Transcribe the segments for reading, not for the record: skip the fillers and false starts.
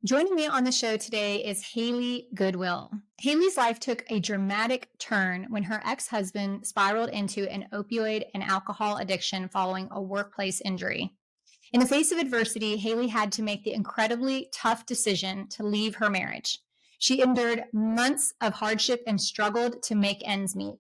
Joining me on the show today is Haley Goodwill. Haley's life took a dramatic turn when her ex-husband spiraled into an opioid and alcohol addiction following a workplace injury. In the face of adversity, Haley had to make the incredibly tough decision to leave her marriage. She endured months of hardship and struggled to make ends meet.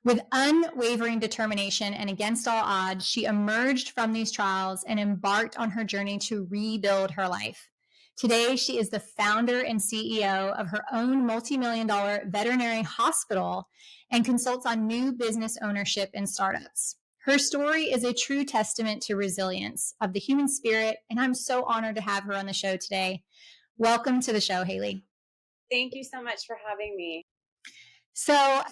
With unwavering determination and against all odds, she emerged from these trials and embarked on her journey to rebuild her life. Today, she is the founder and CEO of her own multi-million-dollar veterinary hospital and consults on new business ownership and startups. Her story is a true testament to resilience of the human spirit, and I'm so honored to have her on the show today. Welcome to the show, Haley. Thank you so much for having me. So,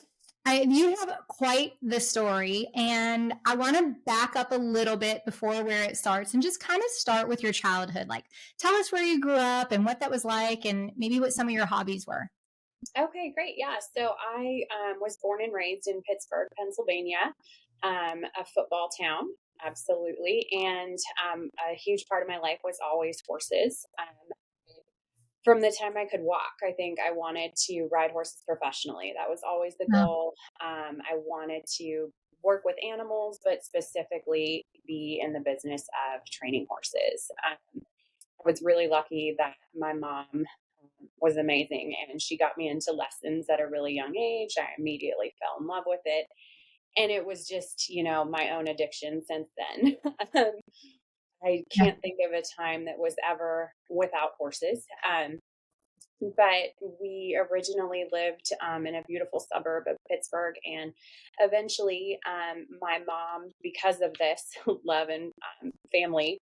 you have quite the story, and I want to back up a little bit before where it starts and just kind of start with your childhood. Like, tell us where you grew up and what that was like, and maybe what some of your hobbies were. Okay, great. Yeah. So I was born and raised in Pittsburgh, Pennsylvania, a football town. Absolutely. And a huge part of my life was always horses. From the time I could walk, I think I wanted to ride horses professionally. That was always the Oh, goal. I wanted to work with animals, but specifically be in the business of training horses. I was really lucky that my mom was amazing and she got me into lessons at a really young age. I immediately fell in love with it. And it was just, my own addiction since then. I yeah. can't think of a time that was ever without horses. But we originally lived in a beautiful suburb of Pittsburgh. And eventually, my mom, because of this love and family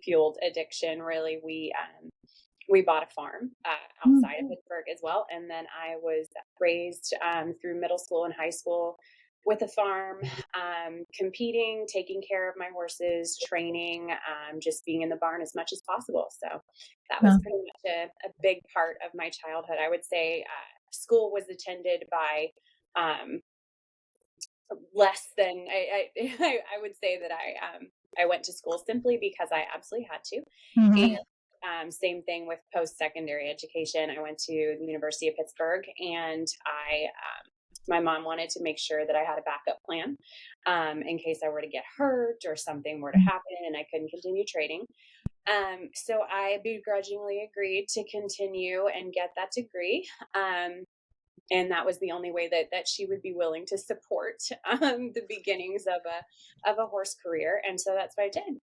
fueled addiction, really, we bought a farm outside of Pittsburgh as well. And then I was raised through middle school and high school with a farm, competing, taking care of my horses, training, just being in the barn as much as possible. So that was Oh, pretty much a big part of my childhood. I would say school was attended by um, less than I would say that I went to school simply because I absolutely had to. And mhm. same thing with post-secondary education. I went to the University of Pittsburgh, and my mom wanted to make sure that I had a backup plan in case I were to get hurt or something were to happen and I couldn't continue trading. So I begrudgingly agreed to continue and get that degree. And that was the only way that she would be willing to support the beginnings of a horse career. And so that's what I did.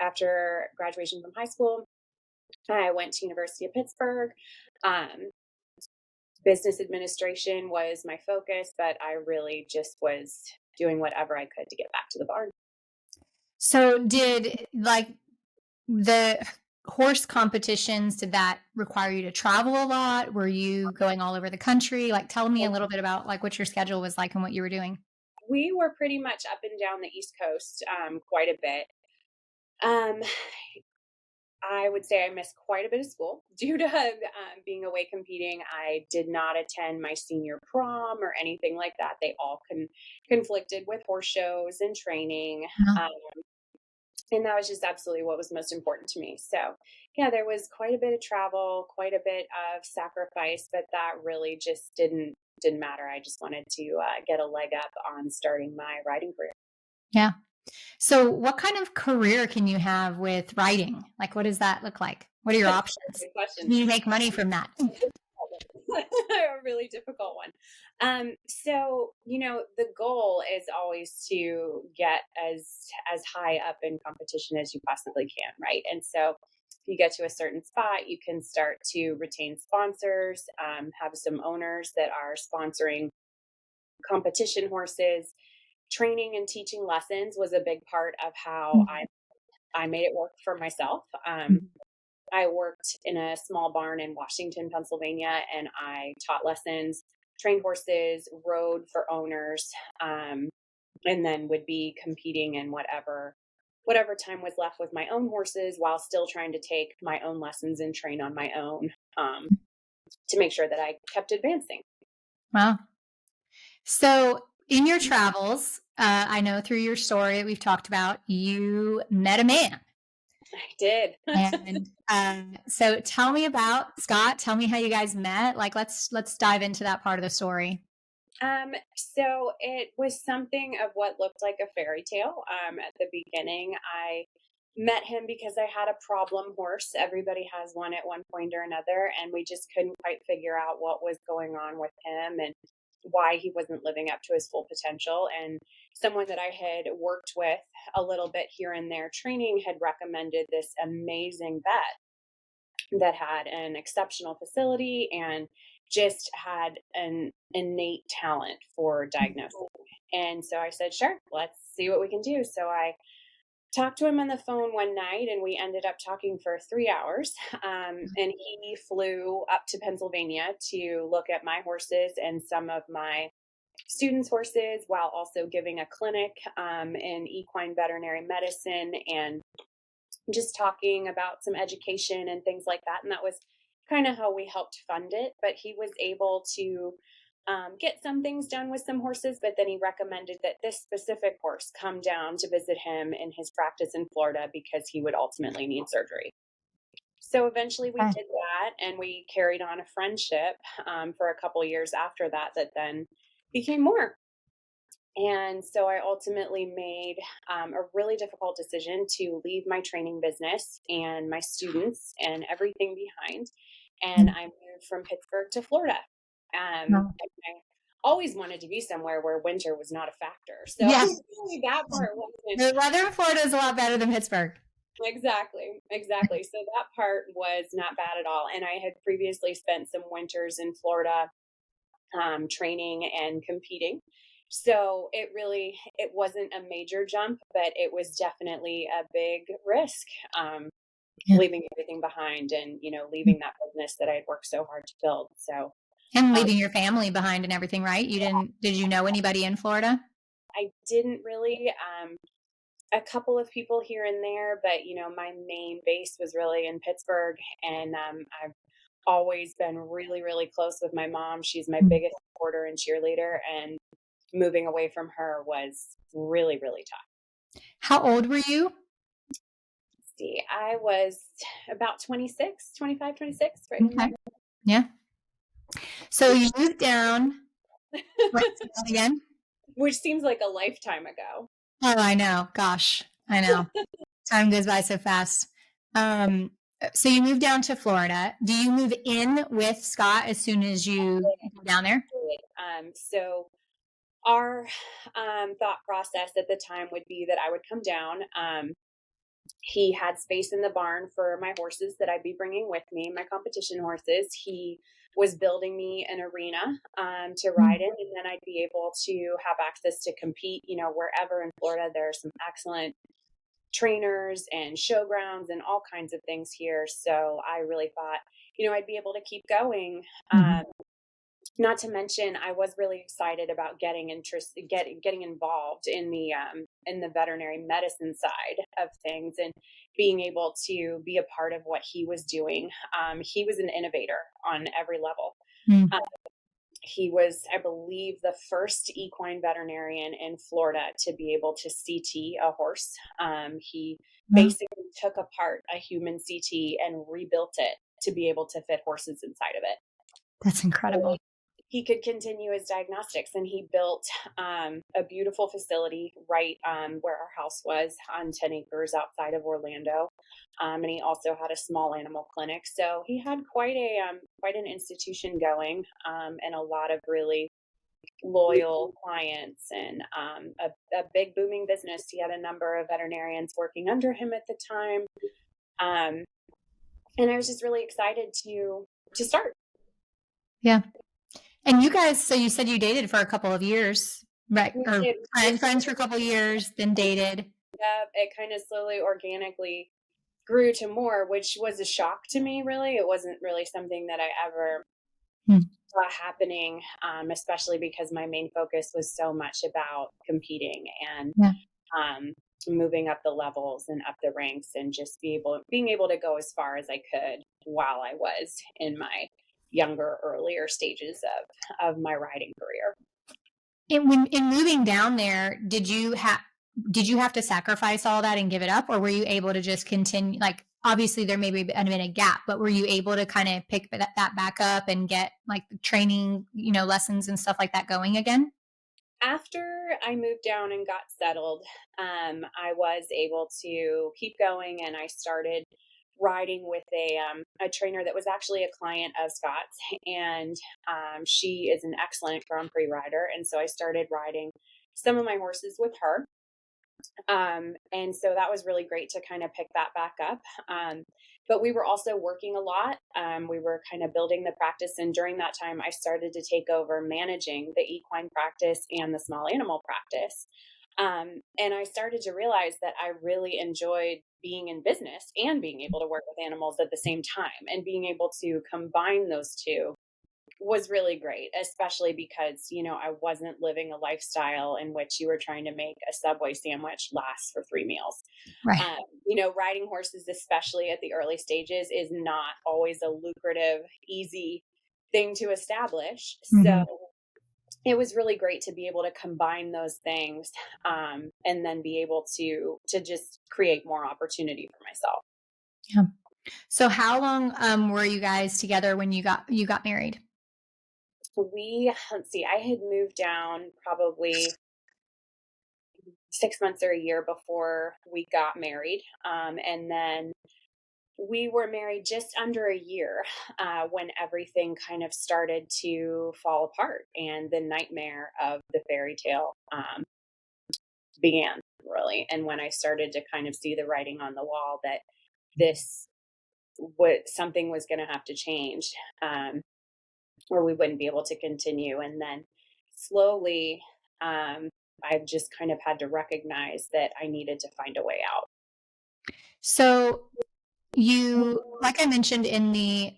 After graduation from high school, I went to University of Pittsburgh. Um, Business administration was my focus, but I really just was doing whatever I could to get back to the barn. So, did like the horse competitions, did that require you to travel a lot? Were you going all over the country? Like, tell me a little bit about like what your schedule was like and what you were doing. We were pretty much up and down the East Coast quite a bit. Um, I would say I missed quite a bit of school due to being away competing. I did not attend my senior prom or anything like that. They all conflicted with horse shows and training. Yeah. Um, and that was just absolutely what was most important to me. So, yeah, there was quite a bit of travel, quite a bit of sacrifice, but that really just didn't matter. I just wanted to get a leg up on starting my riding career. Yeah. So, what kind of career can you have with writing? Like, what does that look like? What are your options? Good question. Can you make money from that? A really difficult one. So the goal is always to get as high up in competition as you possibly can, right? And so if you get to a certain spot, you can start to retain sponsors, have some owners that are sponsoring competition horses. Training and teaching lessons was a big part of how I made it work for myself. I worked in a small barn in Washington, Pennsylvania, and I taught lessons, trained horses, rode for owners, and then would be competing in whatever time was left with my own horses while still trying to take my own lessons and train on my own to make sure that I kept advancing. Wow. So, in your travels, I know through your story that we've talked about, you met a man. I did. And so tell me about Scott. Tell me how you guys met. Like, let's dive into that part of the story. So it was something of what looked like a fairy tale. At the beginning, I met him because I had a problem horse. Everybody has one at one point or another, and we just couldn't quite figure out what was going on with him and why he wasn't living up to his full potential. And someone that I had worked with a little bit here and there training had recommended this amazing vet that had an exceptional facility and just had an innate talent for diagnosing. And so I said, sure, let's see what we can do. So I talked to him on the phone one night and we ended up talking for 3 hours. And he flew up to Pennsylvania to look at my horses and some of my students' horses while also giving a clinic in equine veterinary medicine and just talking about some education and things like that. And that was kind of how we helped fund it. But he was able to get some things done with some horses, but then he recommended that this specific horse come down to visit him in his practice in Florida because he would ultimately need surgery. So eventually we Okay. did that and we carried on a friendship for a couple years after that, that then became more. And so I ultimately made a really difficult decision to leave my training business and my students and everything behind. And I moved from Pittsburgh to Florida. Wow. And I always wanted to be somewhere where winter was not a factor. So Yeah. really that part wasn't The weather in Florida is a lot better than Pittsburgh. exactly. So that part was not bad at all. And I had previously spent some winters in Florida training and competing. So it wasn't a major jump, but it was definitely a big risk, Yeah. leaving everything behind and, leaving that business that I had worked so hard to build. So, And um, leaving your family behind and everything, right? Did you know anybody in Florida? I didn't really, a couple of people here and there, but, my main base was really in Pittsburgh and, I've always been really, really close with my mom. She's my biggest supporter and cheerleader, and moving away from her was really, really tough. How old were you? See, I was about 26, 25, 26, right in Okay. there. Yeah. So you Which moved down. What's that again? which seems like a lifetime ago. Oh, I know. Gosh, I know. Time goes by so fast. Um, so you moved down to Florida. Do you move in with Scott as soon as you go down there? So our thought process at the time would be that I would come down. He had space in the barn for my horses that I'd be bringing with me, my competition horses. He was building me an arena to ride in, and then I'd be able to have access to compete, wherever in Florida. There are some excellent trainers and showgrounds and all kinds of things here. So I really thought, I'd be able to keep going. Not to mention, I was really excited about getting involved in the veterinary medicine side of things and being able to be a part of what he was doing. He was an innovator on every level. Mm. He was, I believe, the first equine veterinarian in Florida to be able to CT a horse. He basically took apart a human CT and rebuilt it to be able to fit horses inside of it. That's incredible. He could continue his diagnostics, and he built a beautiful facility right where our house was on 10 acres outside of Orlando. And he also had a small animal clinic. So he had quite an institution going, and a lot of really loyal clients and a big booming business. He had a number of veterinarians working under him at the time. And I was just really excited to start. Yeah. And you guys, so you said you dated for a couple of years, right? Or friends for a couple of years, then dated. Yeah, it kind of slowly, organically grew to more, which was a shock to me, really. It wasn't really something that I ever saw happening, especially because my main focus was so much about competing and moving up the levels and up the ranks and just being able to go as far as I could while I was in my earlier stages of my riding career. In moving down there, did you have to sacrifice all that and give it up, or were you able to just continue? Like, obviously, there may be been a gap, but were you able to kind of pick that back up and get like training, lessons and stuff like that going again? After I moved down and got settled, I was able to keep going, and I started riding with a trainer that was actually a client of Scott's, and she is an excellent Grand Prix rider, and so I started riding some of my horses with her. And so that was really great to kind of pick that back up. But we were also working a lot. We were kind of building the practice. And during that time, I started to take over managing the equine practice and the small animal practice. And I started to realize that I really enjoyed being in business and being able to work with animals at the same time, and being able to combine those two was really great, especially because, I wasn't living a lifestyle in which you were trying to make a Subway sandwich last for 3 meals. Right. Riding horses, especially at the early stages, is not always a lucrative, easy thing to establish. So Hmm. it was really great to be able to combine those things, and then be able to just create more opportunity for myself. Yeah. So how long were you guys together when you got married? Let's see, I had moved down probably 6 months or a year before we got married. And then we were married just under a year, when everything kind of started to fall apart and the nightmare of the fairy tale began, really. And when I started to kind of see the writing on the wall that this what something was going to have to change, or we wouldn't be able to continue. And then slowly, I've just kind of had to recognize that I needed to find a way out. So like I mentioned in the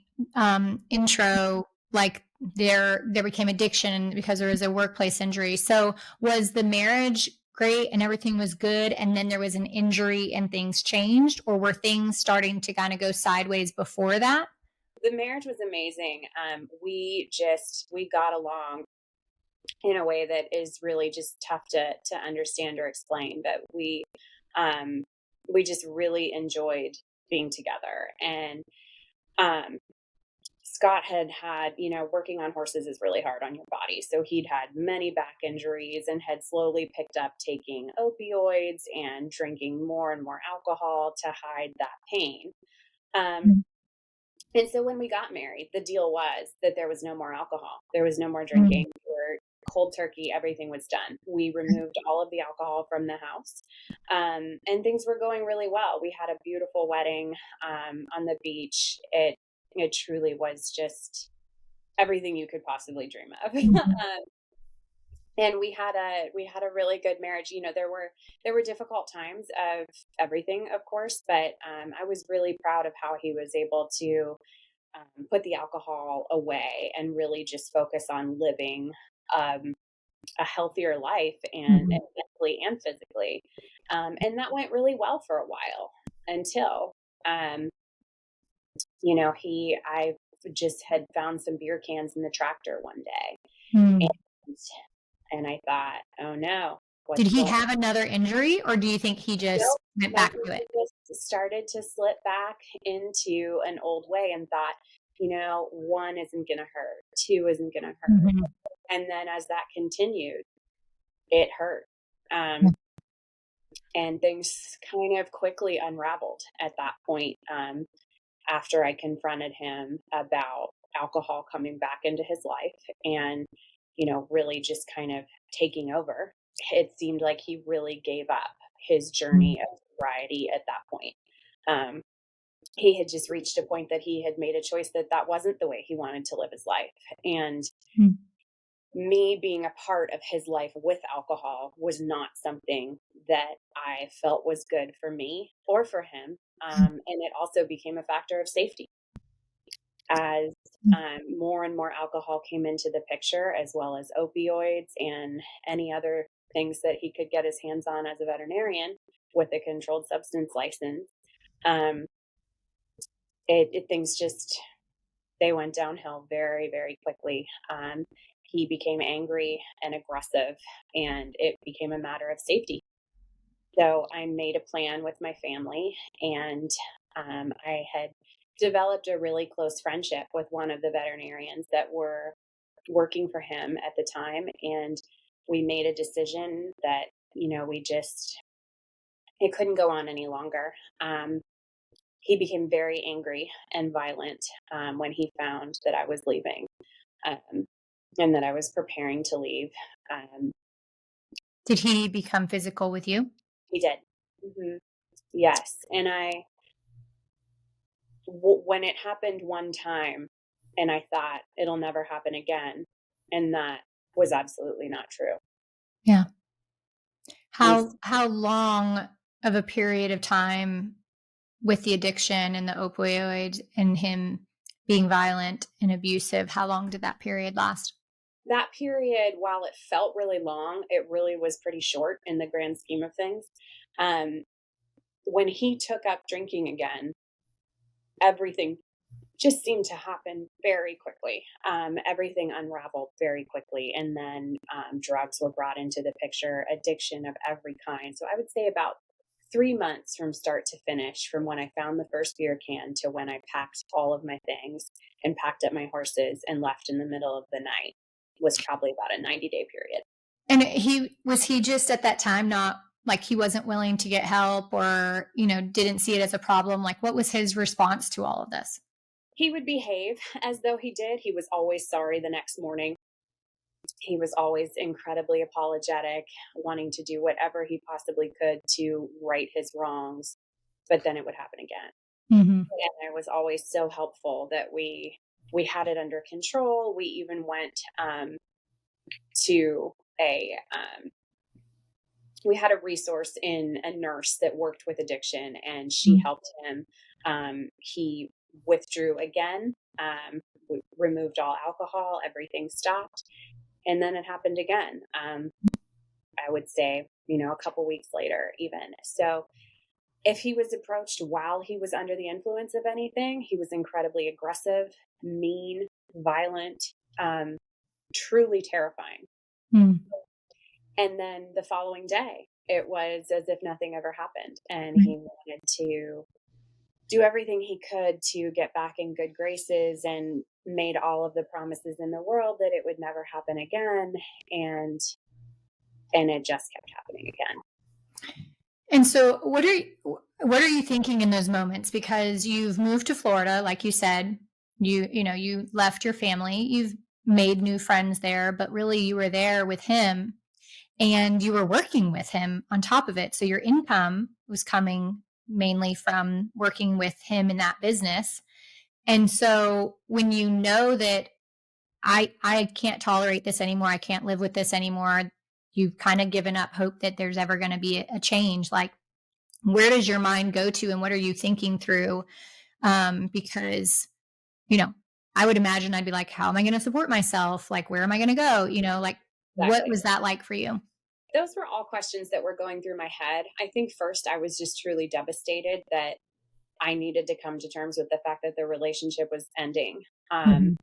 intro, like there became addiction because there was a workplace injury. So was the marriage great and everything was good, and then there was an injury and things changed, or were things starting to kind of go sideways before that? The marriage was amazing. We got along in a way that is really just tough to understand or explain. But we just really enjoyed being together. And um, Scott had, working on horses is really hard on your body. So he'd had many back injuries and had slowly picked up taking opioids and drinking more and more alcohol to hide that pain. Um, Mm. and so when we got married, the deal was that there was no more alcohol, there was no more Mm. drinking. We were cold turkey, everything was done. We removed all of the alcohol from the house, and things were going really well. We had a beautiful wedding, on the beach. It truly was just everything you could possibly dream of. Mhm. And we had a really good marriage. There were difficult times of everything, of course, but I was really proud of how he was able to put the alcohol away and really just focus on living um, a healthier life, and Mhm. mentally and physically. And that went really well for a while until, um, I just had found some beer cans in the tractor one day. Mm. And, and I thought, oh no, Did what's he going have another injury, or do you think he just Nope. went I back think to it? we just started to slip back into an old way and thought, one isn't going to hurt, two isn't going to hurt. Mhm. And then as that continued, it hurt. Um, and things kind of quickly unraveled at that point, after I confronted him about alcohol coming back into his life and, really just kind of taking over. It seemed like he really gave up his Mm. journey of sobriety at that point. Um, he had just reached a point that he had made a choice that that wasn't the way he wanted to live his life. And Mm. me being a part of his life with alcohol was not something that I felt was good for me or for him. And it also became a factor of safety as Mm. more and more alcohol came into the picture, as well as opioids and any other things that he could get his hands on as a veterinarian with a controlled substance license. Um, things just they went downhill very, very quickly. He became angry and aggressive, and it became a matter of safety. So I made a plan with my family, and I had developed a really close friendship with one of the veterinarians that were working for him at the time. And we made a decision that, it couldn't go on any longer. He became very angry and violent when he found that I was leaving, um, and that I was preparing to leave. Um, Did he become physical with you? he did. hmm Yes. And when it happened one time, and I thought it'll never happen again, and that was absolutely not true. Yeah. And How long of a period of time with the addiction and the opioid and him being violent and abusive, how long did that period last? that period, while it felt really long, it really was pretty short in the grand scheme of things. Um, when he took up drinking again, everything just seemed to happen very quickly. Everything unraveled very quickly. And then drugs were brought into the picture, addiction of every kind. So I would say about 3 months from start to finish, from when I found the first beer can to when I packed all of my things and packed up my horses and left in the middle of the night, was probably about a 90-day period. And he just at that time not like he wasn't willing to get help or, didn't see it as a problem? Like what was his response to all of this? He would behave as though he did. He was always sorry the next morning. He was always incredibly apologetic, wanting to do whatever he possibly could to right his wrongs, but then it would happen again. Mm-hmm. And I was always so helpful that we had it under control. We even went to a we had a resource in a nurse that worked with addiction, and she helped him. He withdrew again, removed all alcohol, everything stopped, and then it happened again. I would say, a couple weeks later, even. So if he was approached while he was under the influence of anything, he was incredibly aggressive, mean, violent, um, truly terrifying. Mm. And then the following day, it was as if nothing ever happened. And Right. he wanted to do everything he could to get back in good graces, and made all of the promises in the world that it would never happen again. And it just kept happening again. And so what are you thinking in those moments? Because you've moved to Florida, like you said, you left your family, you've made new friends there, but really you were there with him and you were working with him on top of it. So your income was coming mainly from working with him in that business. And so when you know that I can't tolerate this anymore, I can't live with this anymore, you've kind of given up hope that there's ever going to be a change. Like where does your mind go to and what are you thinking through? Because, you know, I would imagine I'd be like, how am I going to support myself? Like, where am I going to go? Like, what Exactly. was that like for you? Those were all questions that were going through my head. I think first I was just truly devastated that I needed to come to terms with the fact that the relationship was ending, Mhm.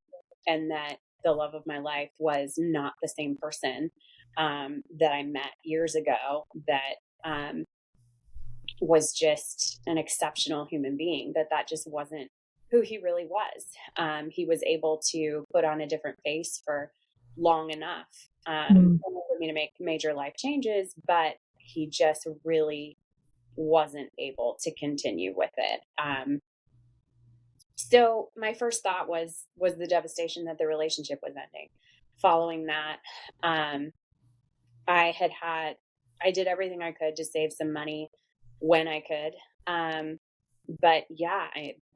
and that the love of my life was not the same person that I met years ago, that was just an exceptional human being, that just wasn't who he really was. He was able to put on a different face for long enough Mm. for me to make major life changes, but he just really wasn't able to continue with it. So my first thought was the devastation that the relationship was ending. Following that, um, I had had I did everything I could to save some money when I could. Um, but yeah,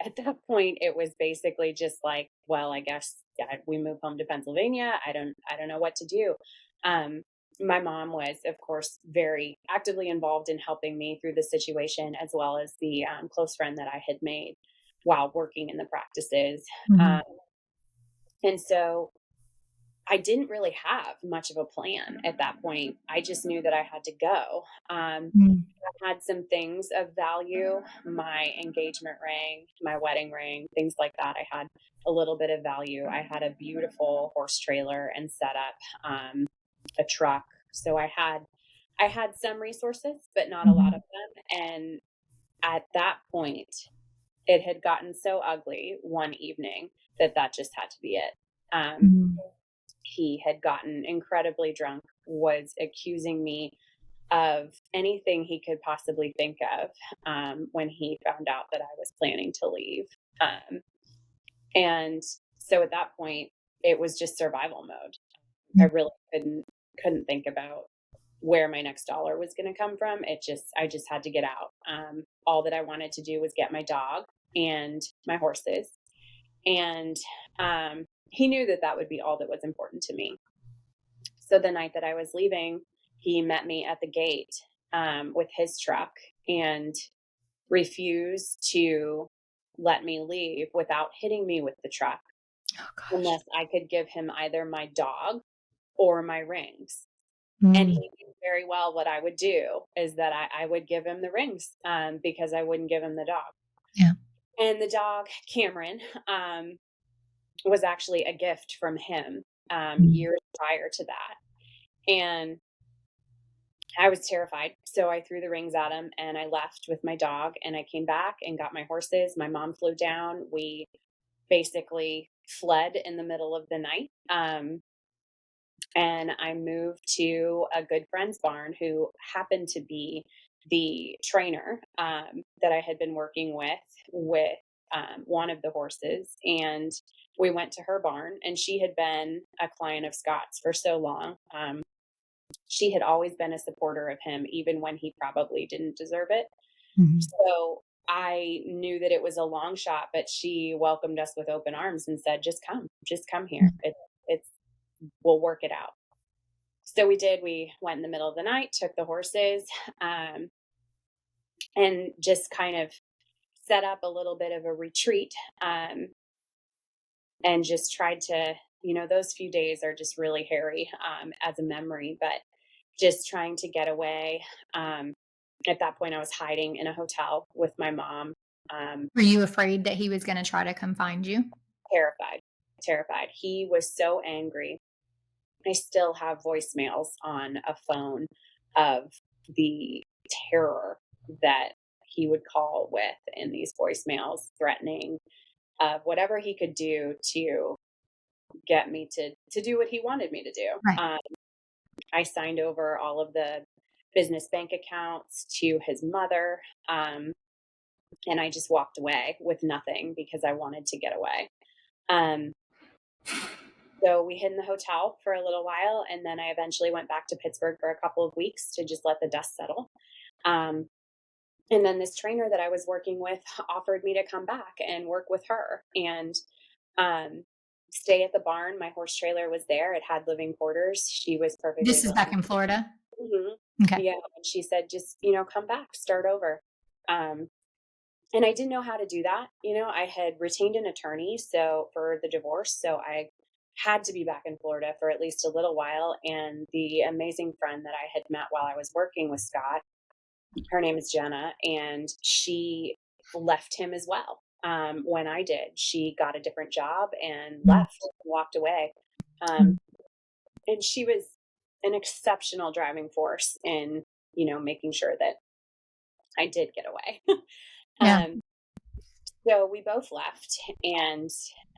at that point it was basically just like, well, I guess, yeah, we move home to Pennsylvania. I don't know what to do. Um, my mom was, of course, very actively involved in helping me through the situation, as well as the close friend that I had made while working in the practices. Um, Mhm. and so I didn't really have much of a plan at that point. I just knew that I had to go. Mm. I had some things of value, my engagement ring, my wedding ring, things like that. I had a little bit of value. I had a beautiful horse trailer and setup, a truck. So I had some resources, but not a lot Mhm. of them, and at that point, it had gotten so ugly one evening that that just had to be it. Um, Mhm. he had gotten incredibly drunk, was accusing me of anything he could possibly think of, when he found out that I was planning to leave. Um, and so at that point, it was just survival mode. I Mm. really couldn't think about where my next dollar was going to come from. I just had to get out. All that I wanted to do was get my dog and my horses, and he knew that that would be all that was important to me. So the night that I was leaving, he met me at the gate, with his truck, and refused to let me leave without hitting me with the truck Oh gosh. unless I could give him either my dog or my rings. And Mm. he knew very well what I would do is that I would give him the rings, because I wouldn't give him the dog. Yeah. And the dog, Cameron, was actually a gift from him, Mm. years prior to that. And I was terrified. So I threw the rings at him and I left with my dog and I came back and got my horses. My mom flew down. We basically fled in the middle of the night. And I moved to a good friend's barn who happened to be the trainer, that I had been working with one of the horses. And we went to her barn, and she had been a client of Scott's for so long. She had always been a supporter of him, even when he probably didn't deserve it. Mhm. So I knew that it was a long shot, but she welcomed us with open arms and said, just come here. It's, we'll work it out. So we did. We went in the middle of the night, took the horses, um, and just kind of set up a little bit of a retreat, and just tried to, those few days are just really hairy, as a memory, but just trying to get away. At that point, I was hiding in a hotel with my mom, Were you afraid that he was gonna try to come find you? terrified, terrified. He was so angry. I still have voicemails on a phone of the terror that he would call with in these voicemails, threatening of whatever he could do to get me to do what he wanted me to do. Right. I signed over all of the business bank accounts to his mother, and I just walked away with nothing because I wanted to get away. Um, So we hid in the hotel for a little while, and then I eventually went back to Pittsburgh for a couple of weeks to just let the dust settle. Um, and then this trainer that I was working with offered me to come back and work with her and, um, stay at the barn. My horse trailer was there; it had living quarters. She was perfectly This is back willing. in Florida? Mhm. Okay. Yeah, and she said, "Just come back, start over." Um, and I didn't know how to do that. I had retained an attorney so for the divorce, so I had to be back in Florida for at least a little while. And the amazing friend that I had met while I was working with Scott, her name is Jenna, and she left him as well. When I did, she got a different job and Mm. left, walked away. Um, Mm. and she was an exceptional driving force in, making sure that I did get away. Yeah. um, So we both left, and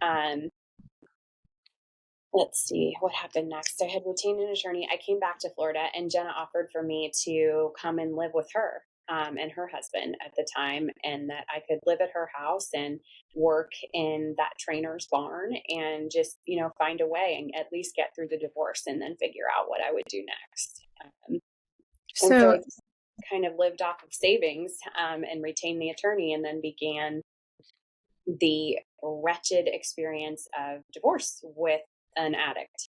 um, let's see what happened next. I had retained an attorney. I came back to Florida, and Jenna offered for me to come and live with her, and her husband at the time, and that I could live at her house and work in that trainer's barn and just, find a way and at least get through the divorce and then figure out what I would do next. And so I So just kind of lived off of savings, and retained the attorney, and then began the wretched experience of divorce with an addict.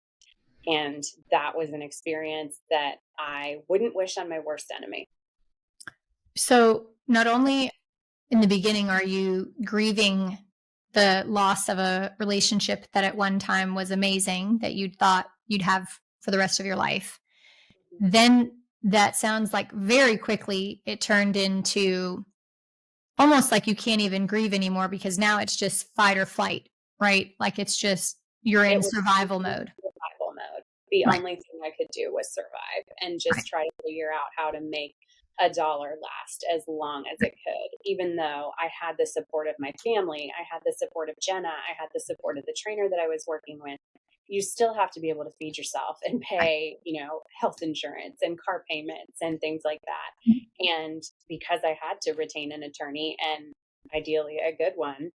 And that was an experience that I wouldn't wish on my worst enemy. so not only in the beginning are you grieving the loss of a relationship that at one time was amazing that you thought you'd have for the rest of your life, then that sounds like very quickly it turned into almost like you can't even grieve anymore because now it's just fight or flight, right? Like it's just you're It in was survival complete mode. survival mode. The Right. only thing I could do was survive and Right. just try to figure out how to make a dollar last as long as it could. Even though I had the support of my family, I had the support of Jenna, I had the support of the trainer that I was working with. You still have to be able to feed yourself and Right. pay, health insurance and car payments and things like that. And because I had to retain an attorney, and ideally a good one,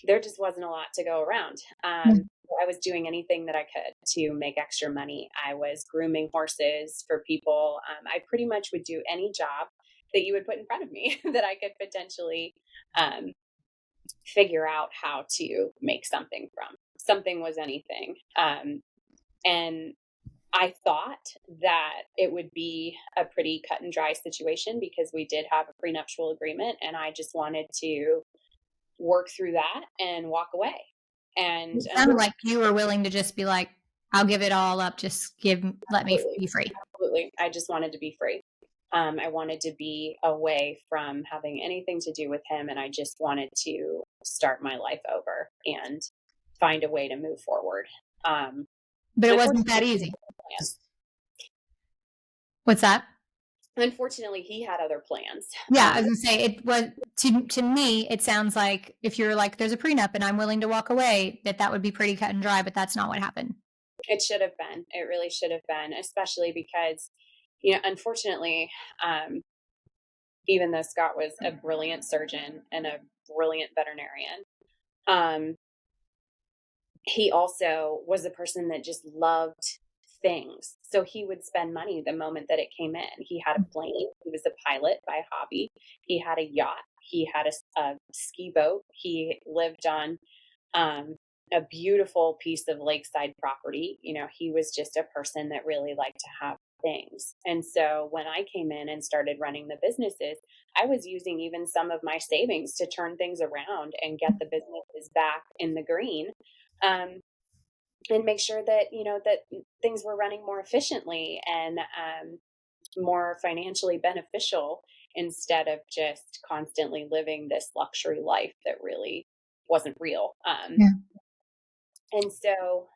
there just wasn't a lot to go around. Mm. I was doing anything that I could to make extra money. I was grooming horses for people. I pretty much would do any job that you would put in front of me that I could potentially um, figure out how to make something from. Something was anything. And I thought that it would be a pretty cut and dry situation because we did have a prenuptial agreement, and I just wanted to work through that and walk away. And It sounded unfortunately, like you were willing to just be like, I'll give it all up. Just let me absolutely, be free. absolutely, I just wanted to be free. I wanted to be away from having anything to do with him, and I just wanted to start my life over and find a way to move forward. Um, But it wasn't that unfortunately, easy. What's that? unfortunately, he had other plans. Yeah, I was gonna say it was to me, it sounds like if you're like, there's a prenup and I'm willing to walk away, that would be pretty cut and dry, but that's not what happened. It should have been. It really should have been, especially because, unfortunately, um, even though Scott was a brilliant surgeon and a brilliant veterinarian, um, he also was a person that just loved things. So he would spend money the moment that it came in. He had a plane. He was a pilot by hobby. He had a yacht. He had a ski boat. He lived on um, a beautiful piece of lakeside property. He was just a person that really liked to have things. And so when I came in and started running the businesses, I was using even some of my savings to turn things around and get the businesses back in the green. Um, and make sure that that things were running more efficiently and more financially beneficial instead of just constantly living this luxury life that really wasn't real. Yeah. And so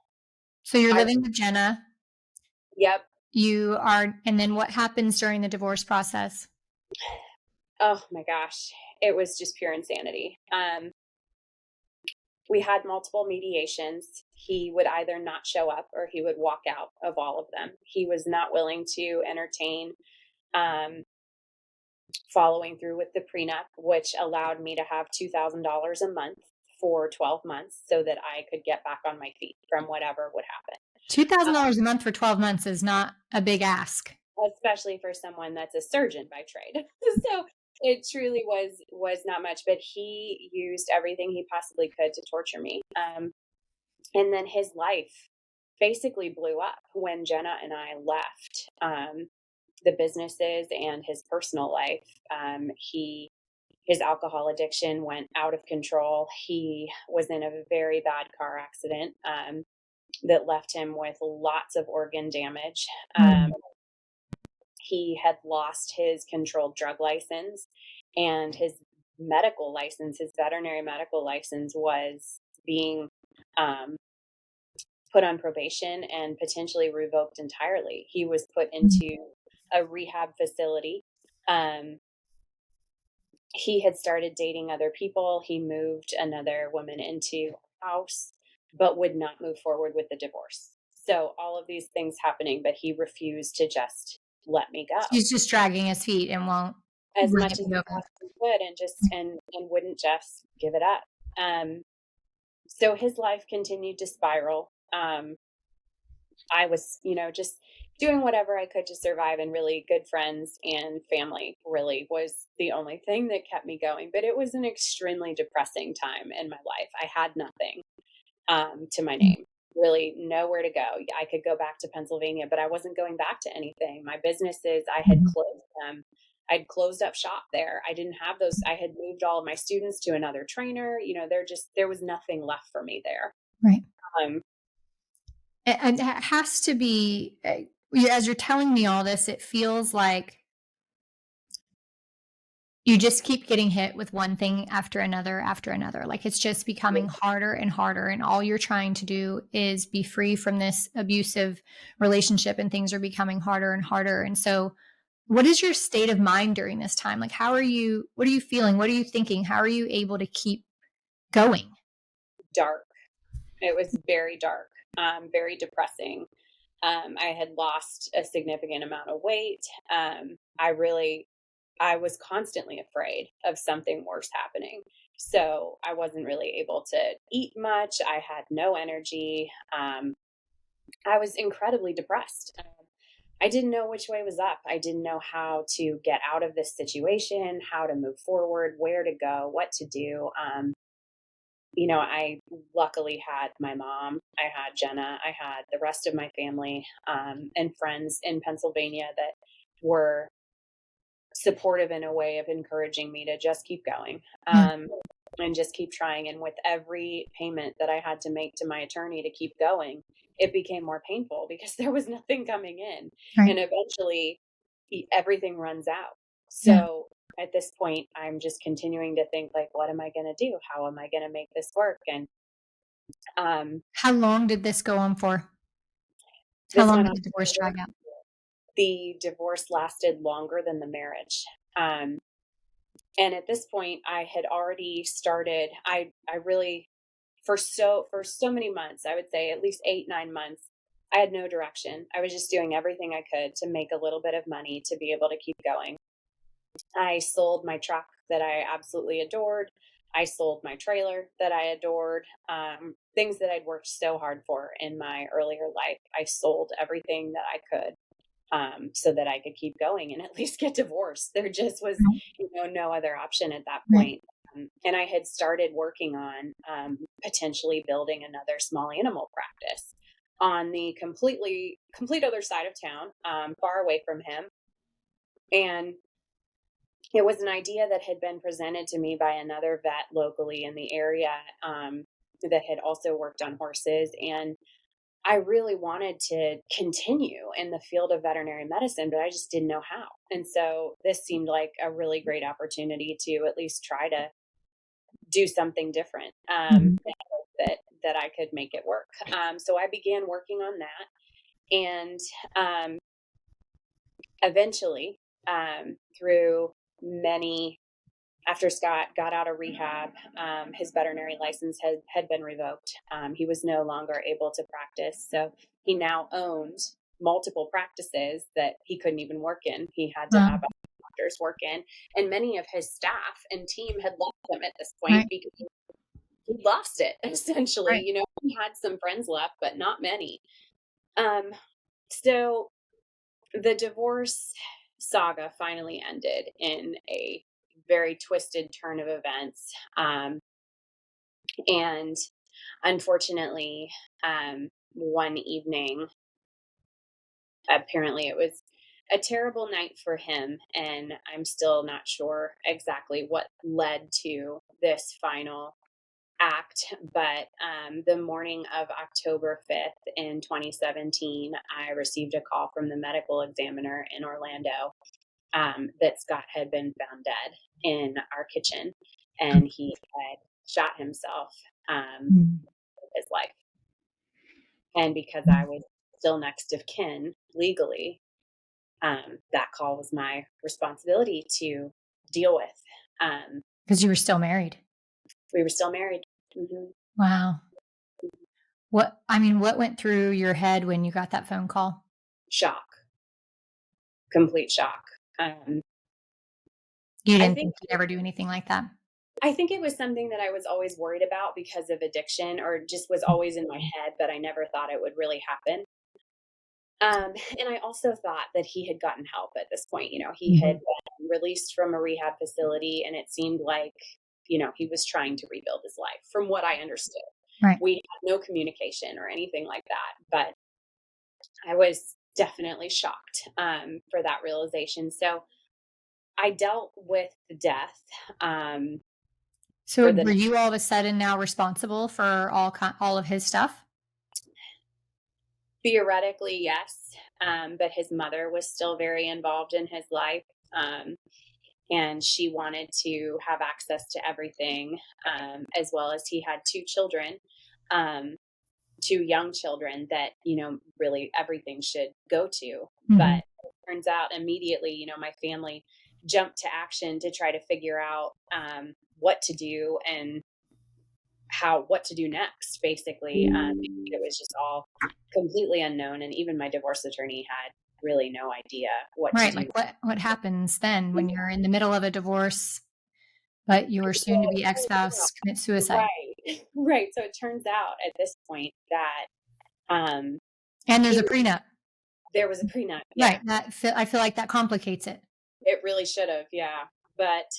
So you're I, living with Jenna. yep. And then what happens during the divorce process? Oh my gosh, it was just pure insanity. We had multiple mediations. He would either not show up or he would walk out of all of them. He was not willing to entertain um, following through with the prenup, which allowed me to have $2,000 a month for 12 months so that I could get back on my feet from whatever would happen. $2,000 a month for 12 months is not a big ask. Especially for someone that's a surgeon by trade. So it truly was not much, but he used everything he possibly could to torture me. And then his life basically blew up when Jenna and I left the businesses and his personal life. His alcohol addiction went out of control. He was in a very bad car accident that left him with lots of organ damage. Mm. He had lost his controlled drug license, and his medical license, his veterinary medical license, was being um, put on probation and potentially revoked entirely. He was put into a rehab facility. Um, he had started dating other people. He moved another woman into a house, but would not move forward with the divorce. So all of these things happening, but he refused to just let me go He's just dragging his feet and won't as bring much it as he over. possibly could, and just and wouldn't just give it up. So his life continued to spiral. I was, just doing whatever I could to survive, and really good friends and family really was the only thing that kept me going. But it was an extremely depressing time in my life. I had nothing to my name, really nowhere to go. I could go back to Pennsylvania, but I wasn't going back to anything. My businesses, I had closed them. I'd closed up shop there. I didn't have those. I had moved all of my students to another trainer. There was nothing left for me there. Right. Um, And it has to be, as you're telling me all this, it feels like You just keep getting hit with one thing after another after another. Like it's just becoming harder and harder. And all you're trying to do is be free from this abusive relationship, and things are becoming harder and harder. And so, what is your state of mind during this time? Like, what are you feeling? What are you thinking? How are you able to keep going? Dark. It was very dark, very depressing. I had lost a significant amount of weight. I was constantly afraid of something worse happening. So I wasn't really able to eat much. I had no energy. I was incredibly depressed. I didn't know which way was up. I didn't know how to get out of this situation, how to move forward, where to go, what to do. I luckily had my mom, I had Jenna, I had the rest of my family, and friends in Pennsylvania that were supportive in a way of encouraging me to just keep going, Mm, and just keep trying. And with every payment that I had to make to my attorney to keep going, it became more painful because there was nothing coming in. right. And eventually everything runs out. Yeah. So at this point, I'm just continuing to think like, what am I going to do? How am I going to make this work? And um, How long did this go on for? How this long went did on. the divorce drag out? The divorce lasted longer than the marriage. Um, and at this point, I had already started. I really for so many months, I would say at least 8 9 months, I had no direction. I was just doing everything I could to make a little bit of money to be able to keep going. I sold my truck that I absolutely adored. I sold my trailer that I adored. Things that I'd worked so hard for in my earlier life. I sold everything that I could, so that I could keep going and at least get divorced. There just was, Right. no other option at that Right. point. And I had started working on, potentially building another small animal practice on the complete other side of town, far away from him. And it was an idea that had been presented to me by another vet locally in the area, that had also worked on horses. And I really wanted to continue in the field of veterinary medicine, but I just didn't know how. And so this seemed like a really great opportunity to at least try to do something different, Mhm. that I could make it work. So I began working on that, and um, eventually, through many after Scott got out of rehab, his veterinary license had been revoked. He was no longer able to practice. So he now owned multiple practices that he couldn't even work in. He had to Wow. have doctors work in. And many of his staff and team had left him at this point Right. because he lost it, essentially. Right. He had some friends left, but not many. Um, so the divorce saga finally ended in a very twisted turn of events. And unfortunately, one evening, apparently it was a terrible night for him. And I'm still not sure exactly what led to this final act. But the morning of October 5th in 2017, I received a call from the medical examiner in Orlando, that Scott had been found dead in our kitchen, and he had shot himself, Mm. with his life. And because I was still next of kin legally, that call was my responsibility to deal with. Um, Because you were still married. we were still married. Hmm. Wow. What went through your head when you got that phone call? Shock, complete shock. Um, You I didn't think think you'd ever do anything like that? I think it was something that I was always worried about because of addiction, or just was always in my head, but I never thought it would really happen. And I also thought that he had gotten help at this point. He had Mhm. been released from a rehab facility, and it seemed like, he was trying to rebuild his life from what I understood. Right. We had no communication or anything like that, but I was definitely shocked, for that realization. So I dealt with the death, So for the were you all of a sudden now responsible for all of his stuff? theoretically, yes, but his mother was still very involved in his life. Um, and she wanted to have access to everything, as well as he had two children, um, two young children that, really everything should go to. Mhm. But it turns out immediately, my family jumped to action to try to figure out what to do and what to do next, basically. It was just all completely unknown. And even my divorce attorney had really no idea what to Right, do. like, what happens then when you're in the middle of a divorce, but your Well, soon-to-be it turns ex-spouse commits suicide? Right. Right. So it turns out at this point that um And there's he a prenup. there was a prenup. Yeah. Right, I feel like that complicates it. It really should have. Yeah. But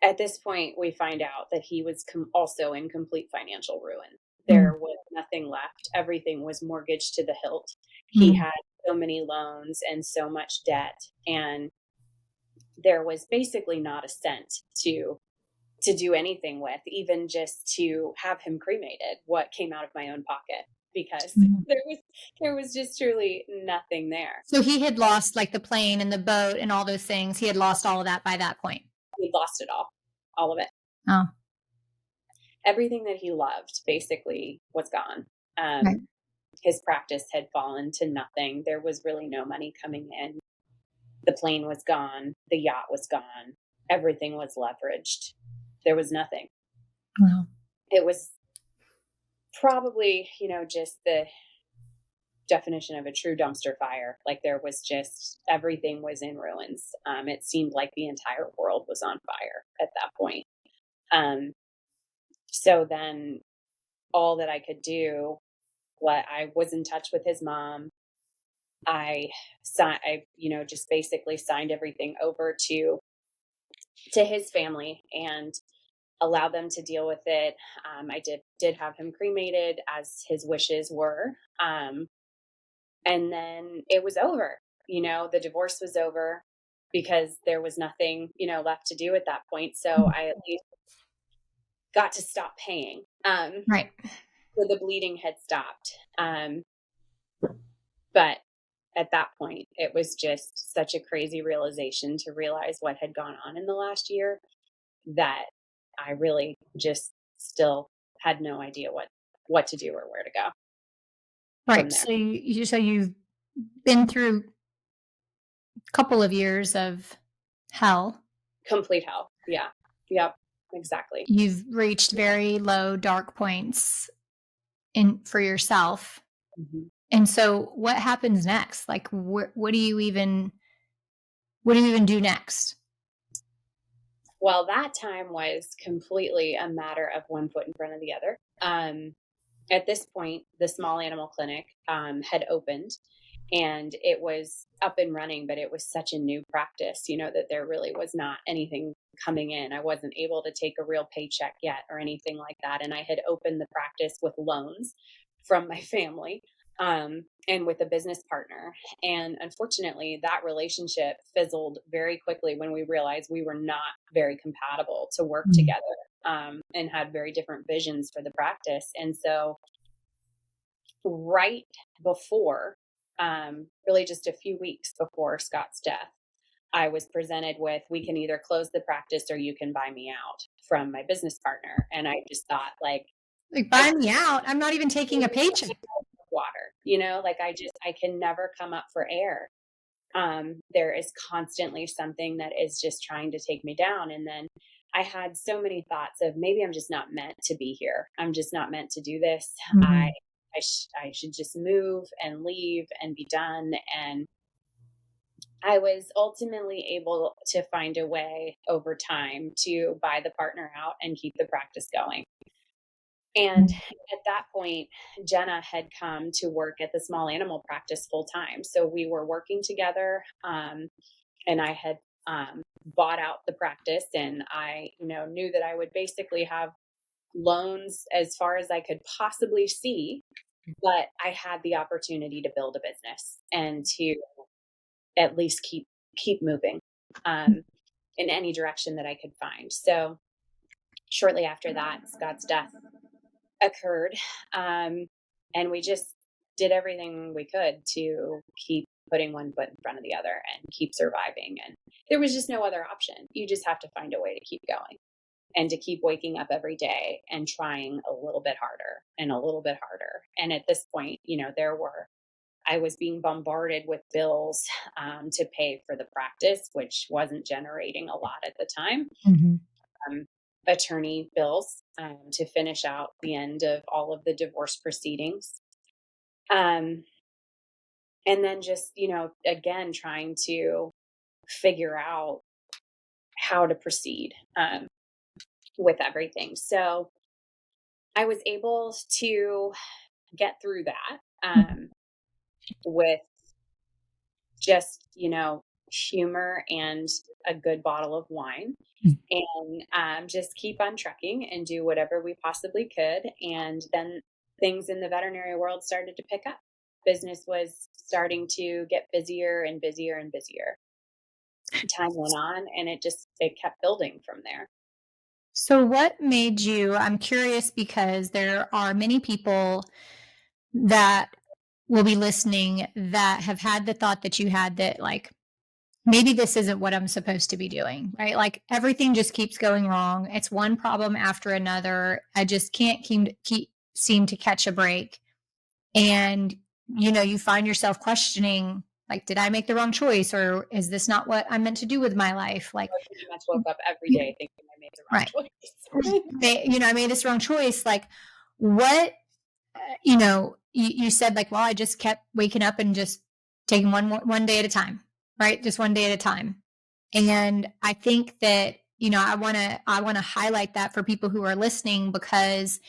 at this point we find out that he was also in complete financial ruin. Mm, There was nothing left. Everything was mortgaged to the hilt. He mhm, had so many loans and so much debt, and there was basically not a cent to do anything with, even just to have him cremated, what came out of my own pocket, because mhm. there was just truly nothing there. So he had lost, like, the plane and the boat and all those things, he had lost all of that by that point? He lost it all of it. Oh, Everything that he loved basically was gone. right. His practice had fallen to nothing. There was really no money coming in. The plane was gone. The yacht was gone. Everything was leveraged. There was nothing. Wow. It was probably, just the definition of a true dumpster fire. Like there was just everything was in ruins. It seemed like the entire world was on fire at that point. Um, so then all that I could do, what I was in touch with his mom. Just basically signed everything over to his family and allowed them to deal with it. I did have him cremated as his wishes were. And then it was over. The divorce was over because there was nothing, left to do at that point. So Mm, I at least got to stop paying. right. So the bleeding had stopped. But at that point, it was just such a crazy realization to realize what had gone on in the last year that I really just still had no idea what to do or where to go from Right, there. so you've been through a couple of years of hell. Complete hell. Yeah. Yep. Exactly. You've reached very low, dark points in for yourself. Mhm. And so what happens next? Like, what do you even do next? Well, that time was completely a matter of one foot in front of the other. At this point, the small animal clinic had opened and it was up and running, but it was such a new practice, that there really was not anything coming in. I wasn't able to take a real paycheck yet or anything like that. And I had opened the practice with loans from my family, and with a business partner. And unfortunately, that relationship fizzled very quickly when we realized we were not very compatible to work Mm, together, and had very different visions for the practice. And so, right before, really just a few weeks before Scott's death, I was presented with, we can either close the practice or you can buy me out from my business partner. And I just thought, like, like, I buy me out? I'm not even taking a paycheck. water, like I can never come up for air. There is constantly something that is just trying to take me down. And then I had so many thoughts of maybe I'm just not meant to be here. I'm just not meant to do this. I Mhm. I should just move and leave and be done. And I was ultimately able to find a way over time to buy the partner out and keep the practice going. And Mm, at that point, Jenna had come to work at the small animal practice full time. So we were working together, and I had bought out the practice, and I, knew that I would basically have loans as far as I could possibly see, but I had the opportunity to build a business and to at least keep moving, in any direction that I could find. So shortly after that, Scott's death occurred. And we just did everything we could to keep putting one foot in front of the other and keep surviving. And there was just no other option. You just have to find a way to keep going and to keep waking up every day and trying a little bit harder and a little bit harder. And at this point, I was being bombarded with bills to pay for the practice, which wasn't generating a lot at the time. Mhm. Attorney bills to finish out the end of all of the divorce proceedings. And then just, again, trying to figure out how to proceed with everything. So I was able to get through that with just, humor and a good bottle of wine, and just keep on trucking and do whatever we possibly could. And then things in the veterinary world started to pick up. Business was starting to get busier and busier and busier. Time went on, and it kept building from there. So, what made you? I'm curious because there are many people that will be listening that have had the thought that you had that, like, maybe this isn't what I'm supposed to be doing, right? Like, everything just keeps going wrong. It's one problem after another. I just can't keep seem to catch a break. And, you find yourself questioning, like, did I make the wrong choice? Or is this not what I'm meant to do with my life? Like, I pretty much woke up every you- day thinking I made the wrong right. choice. I made this wrong choice. Like, what, you said, like, well, I just kept waking up and just taking one day at a time, right? Just one day at a time. And I think that, I want to highlight that for people who are listening, because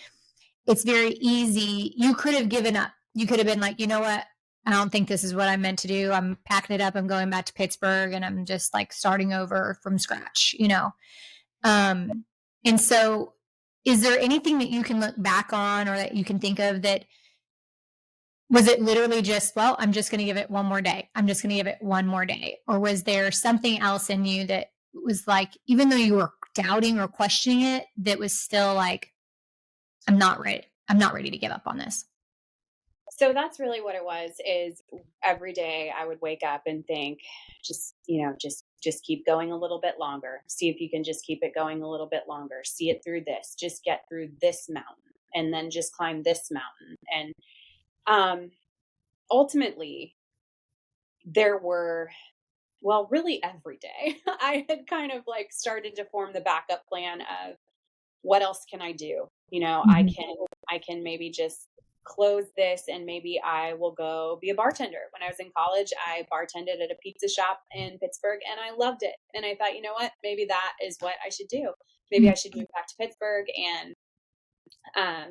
it's very easy. You could have given up. You could have been like, you know what? I don't think this is what I'm meant to do. I'm packing it up. I'm going back to Pittsburgh and I'm just like starting over from scratch. And so is there anything that you can look back on or that you can think of that was it literally just, well, I'm just going to give it one more day. I'm just going to give it one more day. Or was there something else in you that was like, even though you were doubting or questioning it, that was still like, I'm not ready. I'm not ready to give up on this. So that's really what it was, is every day I would wake up and think, just keep going a little bit longer. See if you can just keep it going a little bit longer. See it through this. Just get through this mountain and then just climb this mountain. And ultimately there were, well, really every day I had kind of like started to form the backup plan of what else can I do? Mhm. I can maybe just close this and maybe I will go be a bartender. When I was in college, I bartended at a pizza shop in Pittsburgh and I loved it. And I thought, you know what, maybe that is what I should do. Maybe I should move back to Pittsburgh and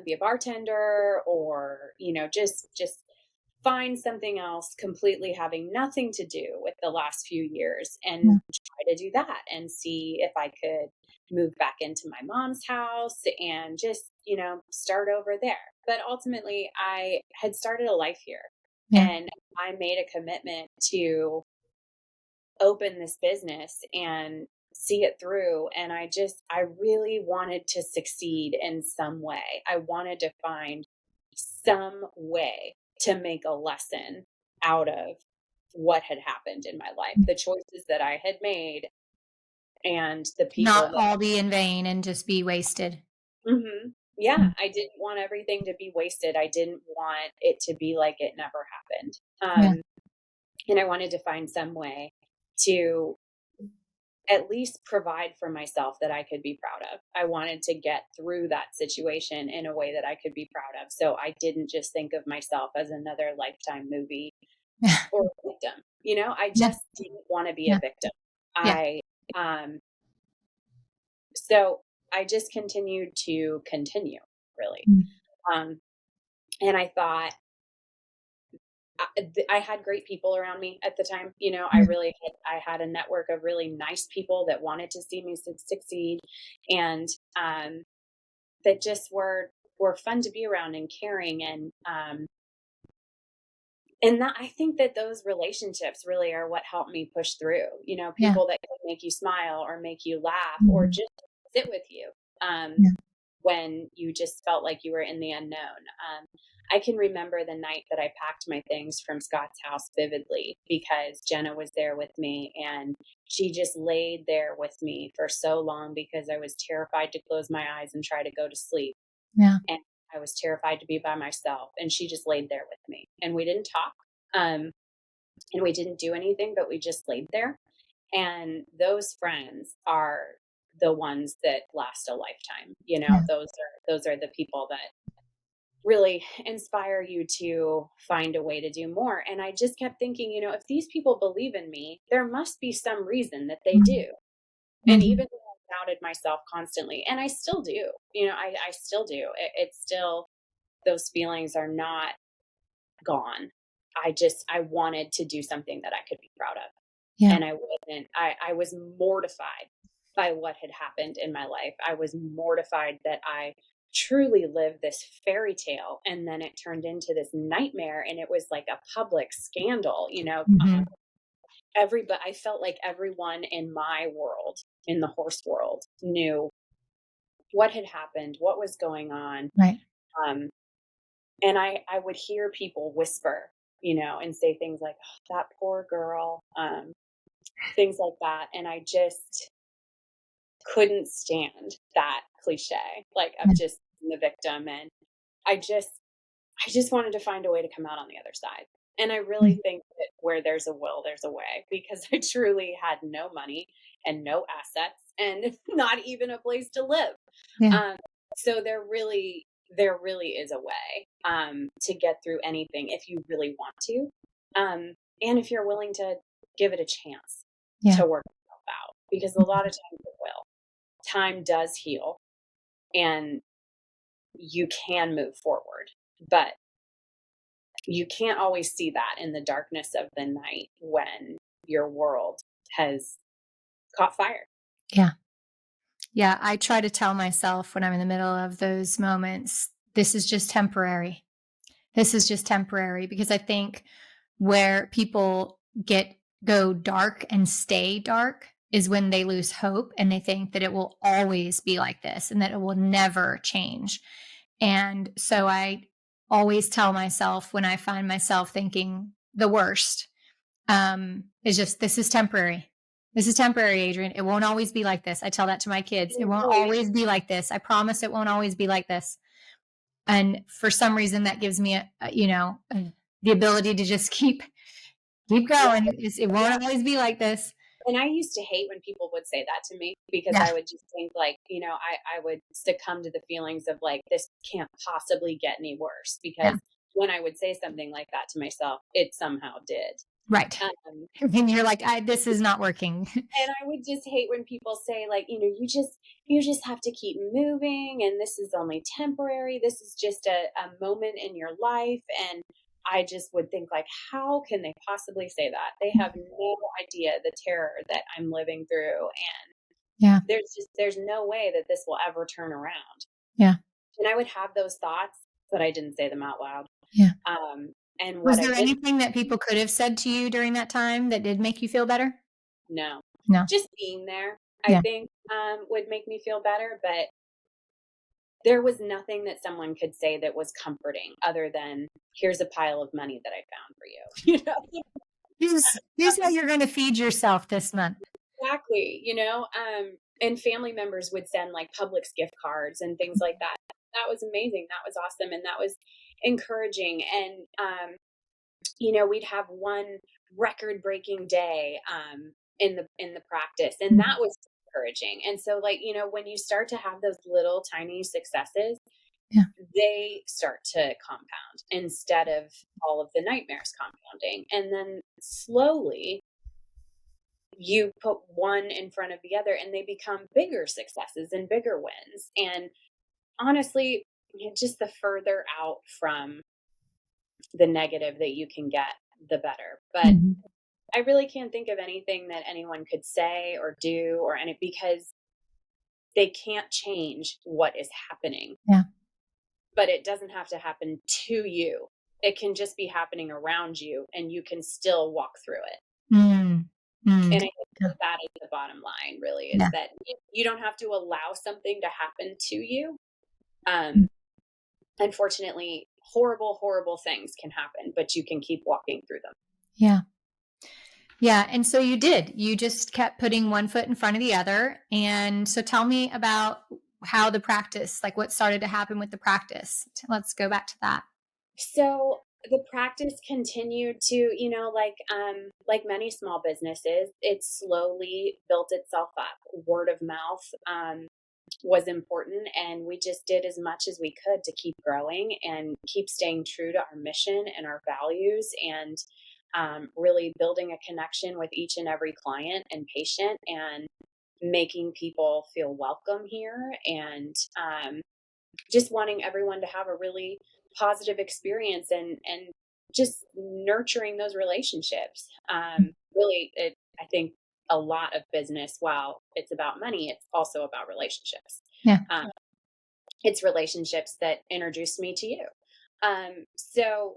be a bartender, or, just find something else completely having nothing to do with the last few years and Yeah. try to do that and see if I could move back into my mom's house and just, start over there. But ultimately, I had started a life here Yeah. and I made a commitment to open this business and see it through. And I really wanted to succeed in some way. I wanted to find some way to make a lesson out of what had happened in my life, the choices that I had made, and the people Not that. all be in vain and just be wasted. Mhm. Yeah, Mm. I didn't want everything to be wasted. I didn't want it to be like it never happened. Yeah. And I wanted to find some way to at least provide for myself that I could be proud of. I wanted to get through that situation in a way that I could be proud of. So I didn't just think of myself as another Lifetime movie Yeah. or a victim. I Yeah. just didn't want to be a Yeah. victim. Yeah. I um so I just continued to continue, really. Mm. Um and I thought I had great people around me at the time. Yeah. I had a network of really nice people that wanted to see me succeed, and that just were fun to be around and caring, and that, I think that those relationships really are what helped me push through. Yeah. People that can make you smile or make you laugh or Mhm. just sit with you. Um, Yeah. when you just felt like you were in the unknown. I can remember the night that I packed my things from Scott's house vividly because Jenna was there with me, and she just laid there with me for so long because I was terrified to close my eyes and try to go to sleep. Yeah. And I was terrified to be by myself. And she just laid there with me. And we didn't talk. Um, and we didn't do anything, but we just laid there. And those friends are the ones that last a lifetime. You know, Yeah. those are the people that really inspire you to find a way to do more. And I just kept thinking, if these people believe in me, there must be some reason that they Mhm. do. And Mhm. even though I doubted myself constantly, and I still do, I still do. It's still, those feelings are not gone. I wanted to do something that I could be proud of. Yeah. And I was mortified by what had happened in my life. I was mortified that I truly lived this fairy tale, and then it turned into this nightmare, and it was like a public scandal. Mhm. Everybody, I felt like everyone in my world, in the horse world, knew what had happened, what was going on. Right. Um, and I would hear people whisper, and say things like, "Oh, that poor girl," things like that. And I just couldn't stand that cliche, like, of Yeah. just being the victim. And I just wanted to find a way to come out on the other side. And I really Mhm. think that where there's a will, there's a way, because I truly had no money and no assets and not even a place to live. Yeah. Um, so there really is a way to get through anything if you really want to. And if you're willing to give it a chance Yeah. to work itself out, because a lot of times it will. Time does heal, and you can move forward. But you can't always see that in the darkness of the night when your world has caught fire. Yeah. Yeah. I try to tell myself when I'm in the middle of those moments, this is just temporary. This is just temporary, because I think where people go dark and stay dark is when they lose hope and they think that it will always be like this and that it will never change. And so I always tell myself when I find myself thinking the worst, is just, this is temporary. This is temporary, Adrienne. It won't always be like this. I tell that to my kids. It won't Always. always be like this. I promise it won't always be like this. And for some reason, that gives me the ability to just keep going. Right. It Yeah. won't always be like this. And I used to hate when people would say that to me, because Yeah. I would just think, like, I would succumb to the feelings of like, this can't possibly get any worse, Yeah. because when I would say something like that to myself, it somehow did. Right. Um, And you're like, this is not working. and I would just hate when people say, like, you just have to keep moving, and this is only temporary. This is just a moment in your life. And I just would think, like, how can they possibly say that? They have no idea the terror that I'm living through. And Yeah. there's no way that this will ever turn around. Yeah. And I would have those thoughts, but I didn't say them out loud. Yeah. And what Was I there did, anything that people could have said to you during that time that did make you feel better? no, No. just being there, I Yeah. think, would make me feel better. But there was nothing that someone could say that was comforting other than, "Here's a pile of money that I found for you." Here's how you're going to feed yourself this month. Exactly. And family members would send like Publix gift cards and things like that. That was amazing. That was awesome. And that was encouraging. And, we'd have one record breaking day, in the practice. And that was encouraging. And so, like, when you start to have those little tiny successes, Yeah. they start to compound instead of all of the nightmares compounding. And then slowly you put one in front of the other, and they become bigger successes and bigger wins. And honestly, just the further out from the negative that you can get, the better. But Mhm. I really can't think of anything that anyone could say or do, because they can't change what is happening. Yeah. But it doesn't have to happen to you. It can just be happening around you, and you can still walk through it. Mm. Mm. And I think Yeah. that is the bottom line, really, is Yeah. that you don't have to allow something to happen to you. Um, unfortunately, horrible, horrible things can happen, but you can keep walking through them. Yeah. Yeah. And so you did. You just kept putting one foot in front of the other. And so tell me about how the practice, like what started to happen with the practice. Let's go back to that. So the practice continued to, like many small businesses, it slowly built itself up. Word of mouth was important, and we just did as much as we could to keep growing and keep staying true to our mission and our values, and really building a connection with each and every client and patient, and making people feel welcome here, and just wanting everyone to have a really positive experience, and just nurturing those relationships. Really, I think a lot of business, while it's about money, it's also about relationships. Yeah. Um, it's relationships that introduced me to you. So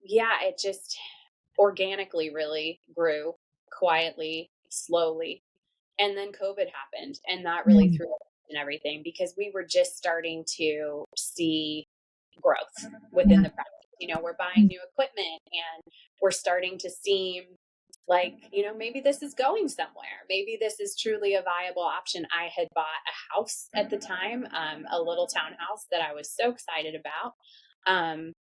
yeah, it just organically really grew, quietly, slowly. And then COVID happened, and that really Mm. threw and everything, because we were just starting to see growth within Yeah. the practice. We're buying new equipment, and we're starting to see like, maybe this is going somewhere. Maybe this is truly a viable option. I had bought a house at the time, a little townhouse that I was so excited about. Um,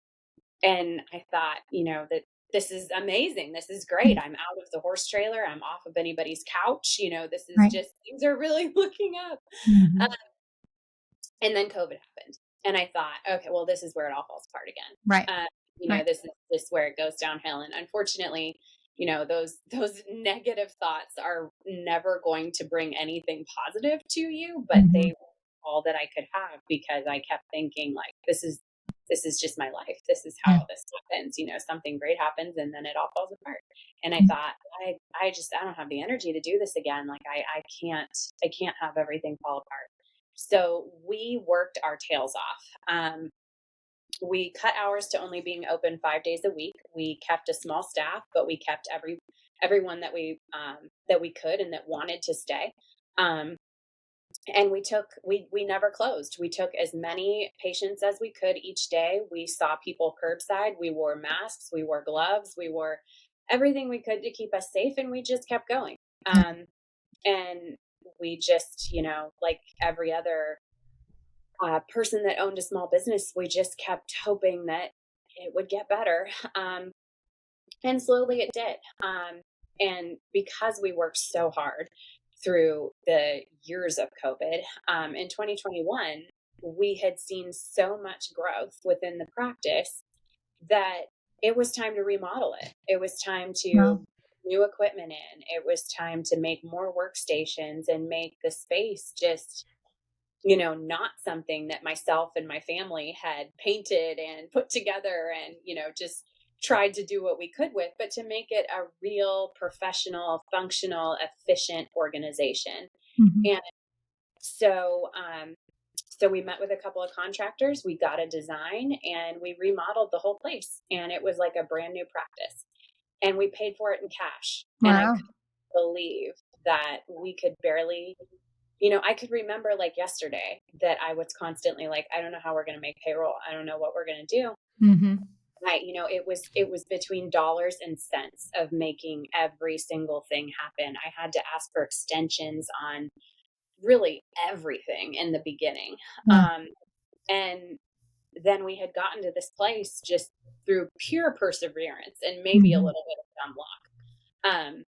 and I thought, that this is amazing. This is great. I'm out of the horse trailer. I'm off of anybody's couch. This is Right. just, things are really looking up. Mhm. And then COVID happened. And I thought, okay, well, this is where it all falls apart again. Right. Right. This is where it goes downhill. And unfortunately, those negative thoughts are never going to bring anything positive to you, but Mhm. they were all that I could have, because I kept thinking like, this is just my life. This is Yeah. how this happens. Something great happens, and then it all falls apart. And I Mm. thought, I don't have the energy to do this again. Like I can't have everything fall apart. So we worked our tails off. We cut hours to only being open 5 days a week. We kept a small staff, but we kept everyone that we could and that wanted to stay. Um, and we never closed. We took as many patients as we could each day. We saw people curbside. We wore masks. We wore gloves. We wore everything we could to keep us safe, and we just kept going. Yeah. And we just, like every other person that owned a small business, we just kept hoping that it would get better. And slowly it did. And because we worked so hard through the years of COVID, in 2021, we had seen so much growth within the practice that it was time to remodel it. It was time Wow. to new equipment in. It was time to make more workstations and make the space just, not something that myself and my family had painted and put together and, just tried to do what we could with, but to make it a real professional, functional, efficient organization. Mhm. And so we met with a couple of contractors, we got a design, and we remodeled the whole place. And it was like a brand new practice. And we paid for it in cash. And I Wow. couldn't believe that we could barely, I could remember like yesterday that I was constantly like, I don't know how we're going to make payroll. I don't know what we're going to do. Mhm. It was between dollars and cents of making every single thing happen. I had to ask for extensions on really everything in the beginning. Yeah. Um, and then we had gotten to this place just through pure perseverance and maybe a Mhm. little bit of dumb luck.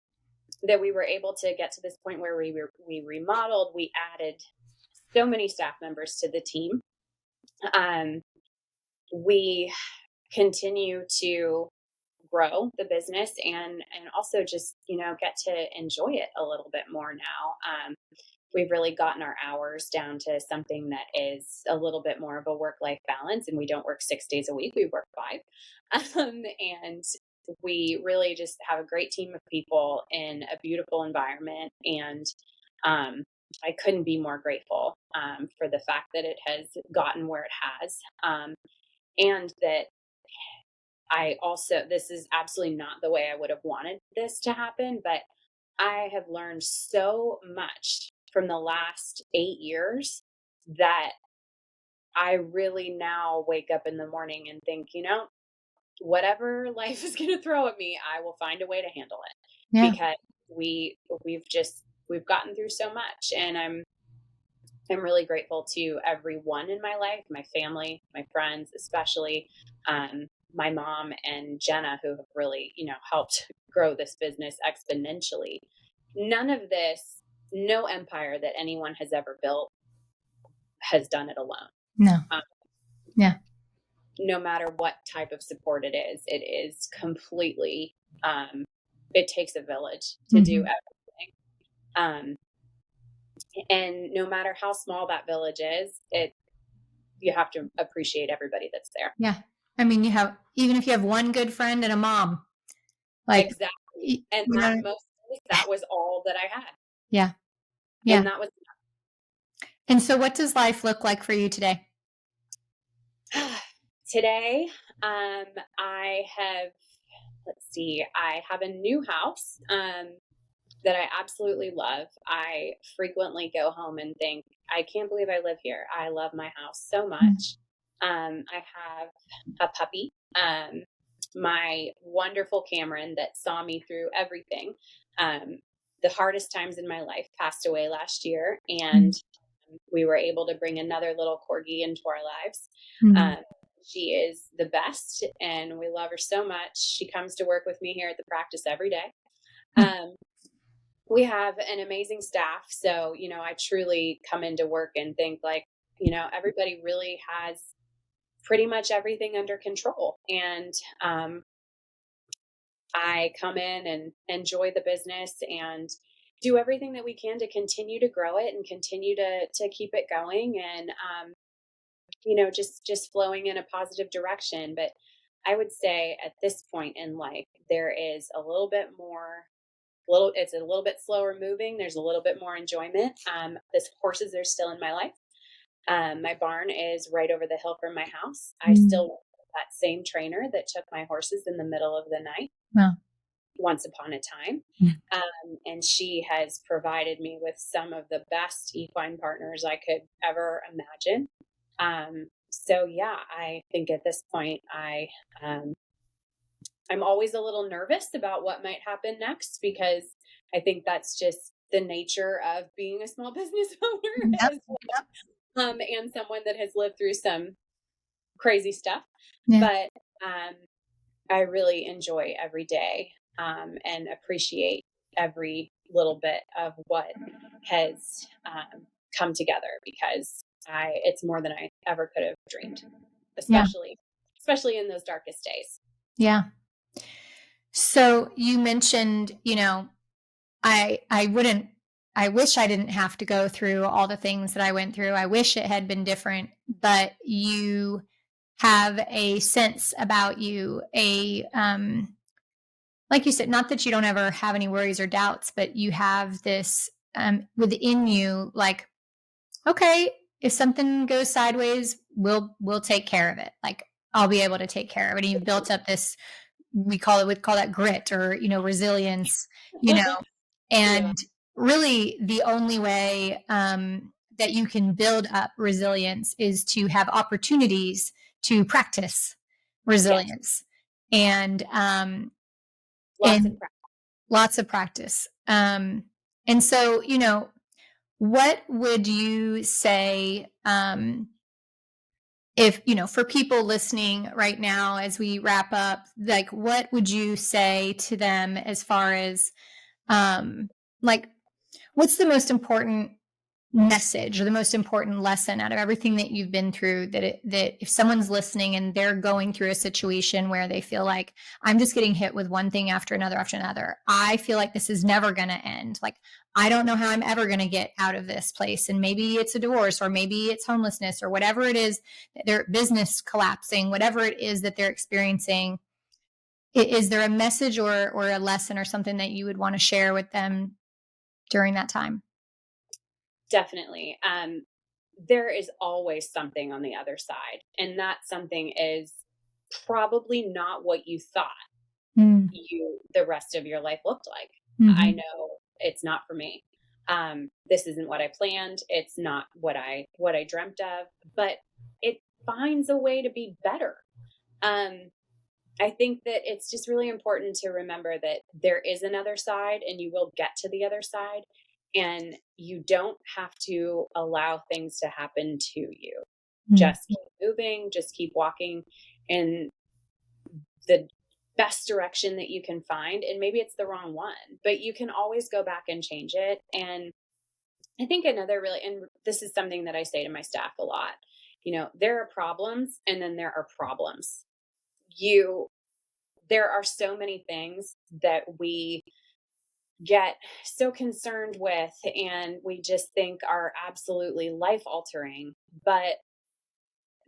That we were able to get to this point where we remodeled, we added so many staff members to the team. Um, we continue to grow the business, and also just get to enjoy it a little bit more now. We've really gotten our hours down to something that is a little bit more of a work life balance, and we don't work 6 days a week, we work five. And we really just have a great team of people in a beautiful environment. And um, I couldn't be more grateful for the fact that it has gotten where it has. And that this is absolutely not the way I would have wanted this to happen, but I have learned so much from the last 8 years that I really now wake up in the morning and think, whatever life is going to throw at me, I will find a way to handle it Yeah. because we've gotten through so much, and I'm really grateful to everyone in my life, my family, my friends, especially my mom and Jenna, who have really, helped grow this business exponentially. None of this, no empire that anyone has ever built has done it alone. No. Um, Yeah. no matter what type of support it is completely, it takes a village to do everything. And no matter how small that village is, you have to appreciate everybody that's there. Yeah. I mean, even if you have one good friend and a mom, like, Exactly. And you that know, most days, that was all that I had. yeah. Yeah. And that was And so what does life look like for you today? today. I have, let's see, I have a new house that I absolutely love. I frequently go home and think, I can't believe I live here. I love my house so much. I have a puppy, my wonderful Cameron that saw me through everything. Um, the hardest times in my life passed away last year, and we were able to bring another little corgi into our lives. Um, she is the best, and we love her so much. She comes to work with me here at the practice every day. We have an amazing staff. So, I truly come into work and think like, everybody really has pretty much everything under control. And I come in and enjoy the business and do everything that we can to continue to grow it and continue to keep it going and, just flowing in a positive direction. But I would say at this point in life, there is a little bit more it's a little bit slower moving. There's a little bit more enjoyment. The horses are still in my life. My barn is right over the hill from my house. I still work with that same trainer that took my horses in the middle of the night. Wow. Once upon a time. And she has provided me with some of the best equine partners I could ever imagine. So yeah, I think at this point, I'm always a little nervous about what might happen next because I think that's just the nature of being a small business owner Yep. as well, and someone that has lived through some crazy stuff. Yeah. But I really enjoy every day and appreciate every little bit of what has come together because it's more than I ever could have dreamed, Yeah. especially in those darkest days. Yeah. So you mentioned, I wish I didn't have to go through all the things that I went through. I wish it had been different, but you have a sense about you, like you said, not that you don't ever have any worries or doubts, but you have this within you, like, okay, if something goes sideways, we'll take care of it. Like, I'll be able to take care of it. And you've built up this, we call that grit or, resilience, Yeah. and really the only way that you can build up resilience is to have opportunities to practice Yes. resilience and Lots of practice. lots of practice. And so, what would you say if, for people listening right now as we wrap up, like, what would you say to them as far as like, what's the most important message or the most important lesson out of everything that you've been through that if someone's listening and they're going through a situation where they feel like I'm just getting hit with one thing after another, I feel like this is never going to end, like I don't know how I'm ever going to get out of this place, and maybe it's a divorce or maybe it's homelessness or whatever it is, their business collapsing, whatever it is that they're experiencing, is there a message or a lesson or something that you would want to share with them during that time? Definitely. There is always something on the other side, and that something is probably not what you thought the rest of your life looked like. I Mm-hmm. know it's not for me. This isn't what I planned. It's not what I dreamt of, but it finds a way to be better. Um, I think that it's just really important to remember that there is another side and you will get to the other side. And you don't have to allow things to happen to you. Mm. Just keep moving, just keep walking in the best direction that you can find. And maybe it's the wrong one, but you can always go back and change it. And I think another really, and this is something that I say to my staff a lot, there are problems and then there are problems. You, there are so many things that we get so concerned with and we just think are absolutely life altering. But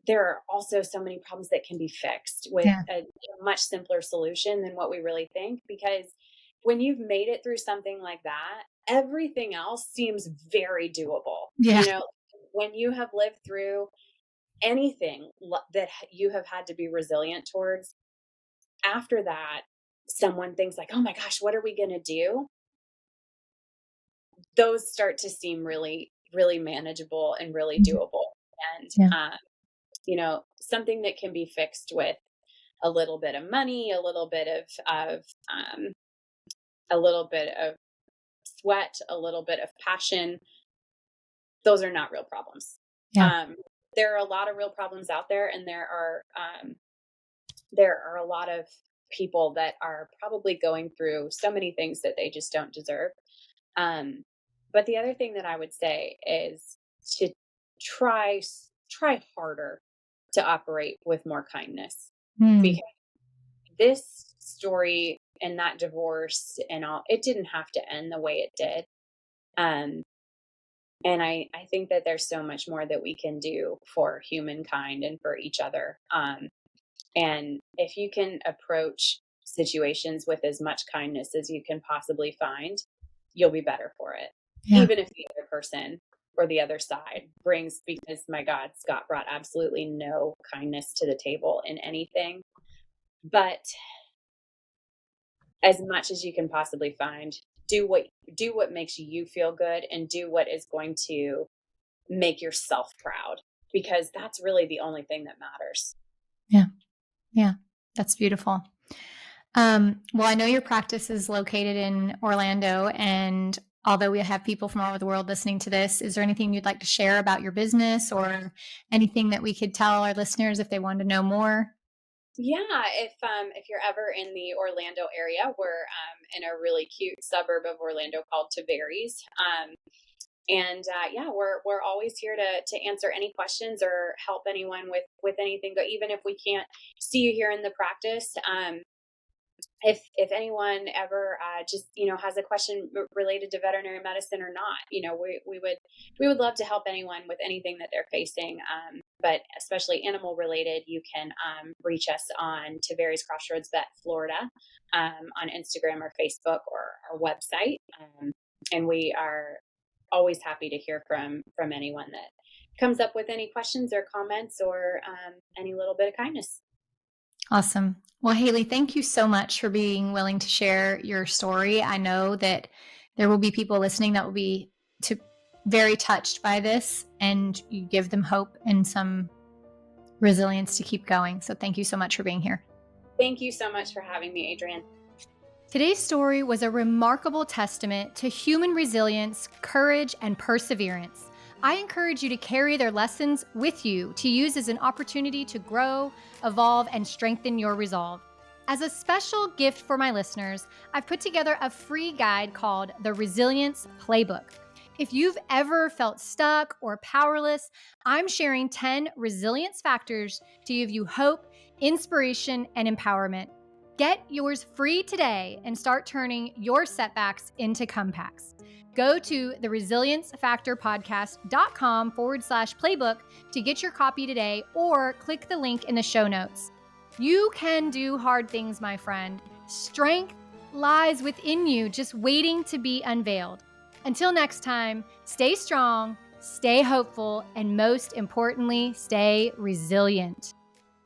there are also so many problems that can be fixed with Yeah. a much simpler solution than what we really think. Because when you've made it through something like that, everything else seems very doable. Yeah. When you have lived through anything that you have had to be resilient towards, after that, someone thinks like, oh my gosh, what are we going to do? Those start to seem really, really manageable and really Mhm. doable. And, Yeah. something that can be fixed with a little bit of money, a little bit of sweat, a little bit of passion. Those are not real problems. Yeah. There are a lot of real problems out there, and there are a lot of people that are probably going through so many things that they just don't deserve. Um, but the other thing that I would say is to try harder to operate with more kindness, Mm. because this story and that divorce and all, it didn't have to end the way it did. Um, and I think that there's so much more that we can do for humankind and for each other. And if you can approach situations with as much kindness as you can possibly find, you'll be better for it. Yeah. Even if the other person or the other side brings, because my God, Scott brought absolutely no kindness to the table in anything. But as much as you can possibly find, do what makes you feel good and do what is going to make yourself proud, because that's really the only thing that matters. Yeah. Yeah. That's beautiful. Well, I know your practice is located in Orlando, and although we have people from all over the world listening to this, is there anything you'd like to share about your business or anything that we could tell our listeners if they wanted to know more? Yeah, if you're ever in the Orlando area, we're in a really cute suburb of Orlando called Tavares. And yeah, we're always here to answer any questions or help anyone with anything. But even if we can't see you here in the practice, if anyone ever just has a question related to veterinary medicine or not, we would love to help anyone with anything that they're facing, but especially animal related. You can reach us on Tavares Crossroads Vet Florida, on Instagram or Facebook or our website, and we are always happy to hear from anyone that comes up with any questions or comments or any little bit of kindness. Awesome. Well, Haley, thank you so much for being willing to share your story. I know that there will be people listening that will be very touched by this, and you give them hope and some resilience to keep going. So thank you so much for being here. Thank you so much for having me, Adrienne. Today's story was a remarkable testament to human resilience, courage, and perseverance. I encourage you to carry their lessons with you to use as an opportunity to grow, evolve, and strengthen your resolve. As a special gift for my listeners, I've put together a free guide called the Resilience Playbook. If you've ever felt stuck or powerless, I'm sharing 10 resilience factors to give you hope, inspiration, and empowerment. Get yours free today and start turning your setbacks into comebacks. Go to theresiliencefactorpodcast.com/playbook to get your copy today, or click the link in the show notes. You can do hard things, my friend. Strength lies within you, just waiting to be unveiled. Until next time, stay strong, stay hopeful, and most importantly, stay resilient.